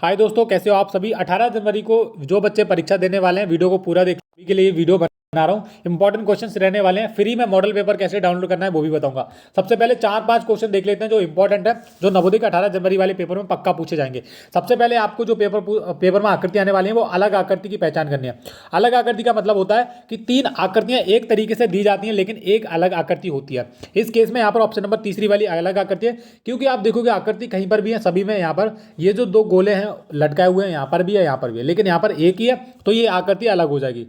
हाय दोस्तों, कैसे हो आप सभी। 18 जनवरी को जो बच्चे परीक्षा देने वाले हैं, वीडियो को पूरा देखने के लिए वीडियो बना रहा हूँ। इंपॉर्टेंट क्वेश्चंस रहने वाले हैं। फ्री में मॉडल पेपर कैसे डाउनलोड करना है वो भी बताऊंगा। सबसे पहले 4-5 क्वेश्चन देख लेते हैं जो इंपॉर्टेंट है, जो नवोदय के 18 जनवरी वाले पेपर में पक्का पूछे जाएंगे। सबसे पहले आपको जो पेपर में आकृति आने वाली है वो अलग आकृति की पहचान करनी है। अलग आकृति का मतलब होता है कि 3 आकृतियां एक तरीके से दी जाती हैं लेकिन एक अलग आकृति होती है। इस केस में यहाँ पर ऑप्शन नंबर तीसरी वाली अलग आकृति है, क्योंकि आप देखोगे आकृति कहीं पर भी है, सभी में यहाँ पर ये जो 2 गोले हैं लटकाए हुए हैं, यहाँ पर भी है यहाँ पर भी है, लेकिन यहाँ पर एक ही है तो ये आकृति अलग हो जाएगी।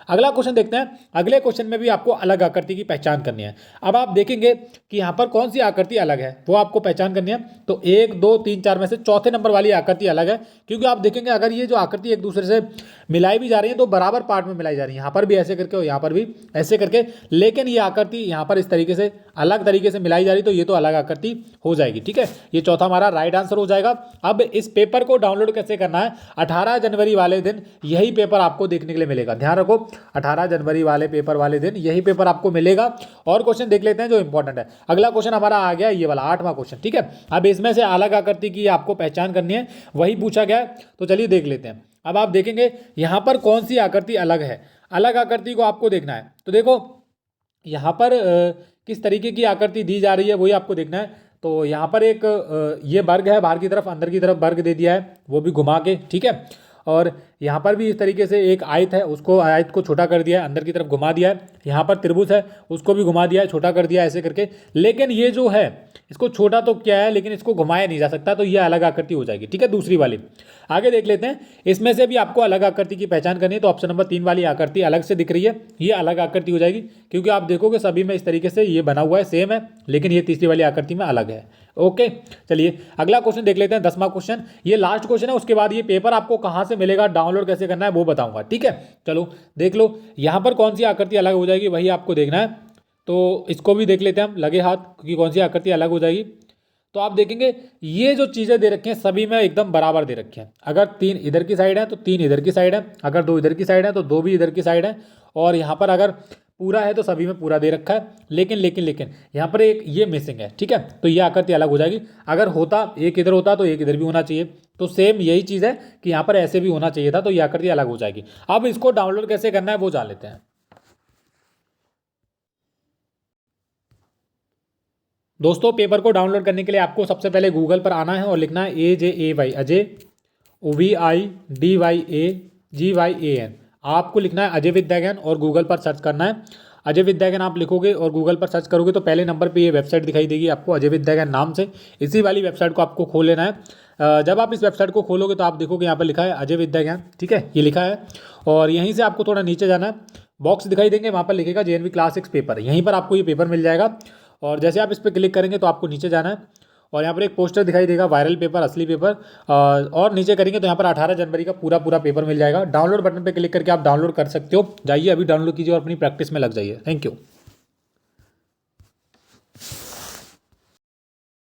अगला क्वेश्चन देखते हैं। अगले क्वेश्चन में भी आपको अलग आकृति की पहचान करनी है। अब आप देखेंगे कि यहाँ पर कौन सी आकृति अलग है वो आपको पहचान करनी है। तो 1, 2, 3, 4 में से चौथे नंबर वाली आकृति अलग है, क्योंकि आप देखेंगे अगर ये जो आकृति एक दूसरे से मिलाई भी जा रही है तो बराबर पार्ट में मिलाई जा रही है। यहाँ पर भी ऐसे करके और यहाँ पर भी ऐसे करके, लेकिन ये आकृति यहाँ पर इस तरीके से अलग तरीके से मिलाई जा रही, तो ये तो अलग आकृति हो जाएगी। ठीक है, ये चौथा हमारा राइट आंसर हो जाएगा। अब इस पेपर को डाउनलोड कैसे करना है, 18 जनवरी वाले दिन यही पेपर आपको देखने के लिए मिलेगा। ध्यान रखो, 18 जनवरी वाले पेपर वाले दिन यही पेपर आपको मिलेगा। और क्वेश्चन देख लेते हैं जो इंपॉर्टेंट है। अगला क्वेश्चन हमारा आ गया ये वाला 8वां क्वेश्चन। ठीक है, अब इसमें से अलग आकृति की आपको पहचान करनी है, वही पूछा गया है। तो चलिए देख लेते हैं। अब आप देखेंगे यहाँ पर कौन सी आकृति अलग है। अलग आकृति को आपको देखना है। तो देखो यहाँ पर किस तरीके की आकृति दी जा रही है वही आपको देखना है। तो यहाँ पर एक ये वर्ग है, बाहर की तरफ अंदर की तरफ वर्ग दे दिया है, वो भी घुमा के। ठीक है, और यहाँ पर भी इस तरीके से एक आयत है, उसको आयत को छोटा कर दिया है, अंदर की तरफ घुमा दिया है। यहाँ पर त्रिभुज है, उसको भी घुमा दिया है, छोटा कर दिया है ऐसे करके। लेकिन ये जो है इसको छोटा तो क्या है, लेकिन इसको घुमाया नहीं जा सकता, तो ये अलग आकृति हो जाएगी। ठीक है, दूसरी वाली। आगे देख लेते हैं। इसमें से भी आपको अलग आकृति की पहचान करनी है, तो ऑप्शन नंबर 3 वाली आकृति अलग से दिख रही है, ये अलग आकृति हो जाएगी, क्योंकि आप देखोगे सभी में इस तरीके से ये बना हुआ है, सेम है, लेकिन ये तीसरी वाली आकृति में अलग है। ओके, चलिए अगला क्वेश्चन देख लेते हैं। 10वां क्वेश्चन, ये लास्ट क्वेश्चन है। उसके बाद ये पेपर आपको कहाँ से मिलेगा, डाउनलोड कैसे करना है वो बताऊंगा। ठीक है, चलो देख लो यहाँ पर कौन सी आकृति अलग हो जाएगी, वही आपको देखना है। तो इसको भी देख लेते हैं हम लगे हाथ, क्योंकि कौन सी आकृति अलग हो जाएगी। तो आप देखेंगे ये जो चीज़ें दे रखी हैं सभी में एकदम बराबर दे रखी हैं। अगर 3 इधर की साइड है तो 3 इधर की साइड है, अगर 2 इधर की साइड है तो 2 भी इधर की साइड है, और यहाँ पर अगर पूरा है तो सभी में पूरा दे रखा है। लेकिन यहाँ पर एक ये मिसिंग है। ठीक है, तो ये आकृति अलग हो जाएगी। अगर होता एक इधर होता तो एक इधर भी होना चाहिए, तो सेम यही चीज़ है कि यहाँ पर ऐसे भी होना चाहिए था, तो ये आकृति अलग हो जाएगी। अब इसको डाउनलोड कैसे करना है वो जान लेते हैं। दोस्तों, पेपर को डाउनलोड करने के लिए आपको सबसे पहले गूगल पर आना है और लिखना है AJAY, अजय, OVIDYAGYAN। आपको लिखना है अजय विद्याज्ञान और गूगल पर सर्च करना है। अजय विद्याज्ञान आप लिखोगे और गूगल पर सर्च करोगे तो पहले नंबर पे ये वेबसाइट दिखाई देगी आपको, अजय विद्याज्ञान नाम से। इसी वाली वेबसाइट को आपको खोल लेना है। जब आप इस वेबसाइट को खोलोगे तो आप देखोगे यहाँ पर लिखा है अजय विद्याज्ञान। ठीक है, ये लिखा है, और यहीं से आपको थोड़ा नीचे जाना है, बॉक्स दिखाई देंगे, वहाँ पर लिखेगा JNV क्लास 6 पेपर। यहीं पर आपको ये पेपर मिल जाएगा, और जैसे आप इस पर क्लिक करेंगे तो आपको नीचे जाना है, और यहाँ पर एक पोस्टर दिखाई देगा, वायरल पेपर, असली पेपर, और नीचे करेंगे तो यहाँ पर 18 जनवरी का पूरा पेपर मिल जाएगा। डाउनलोड बटन पर क्लिक करके आप डाउनलोड कर सकते हो। जाइए अभी डाउनलोड कीजिए और अपनी प्रैक्टिस में लग जाइए। Thank you.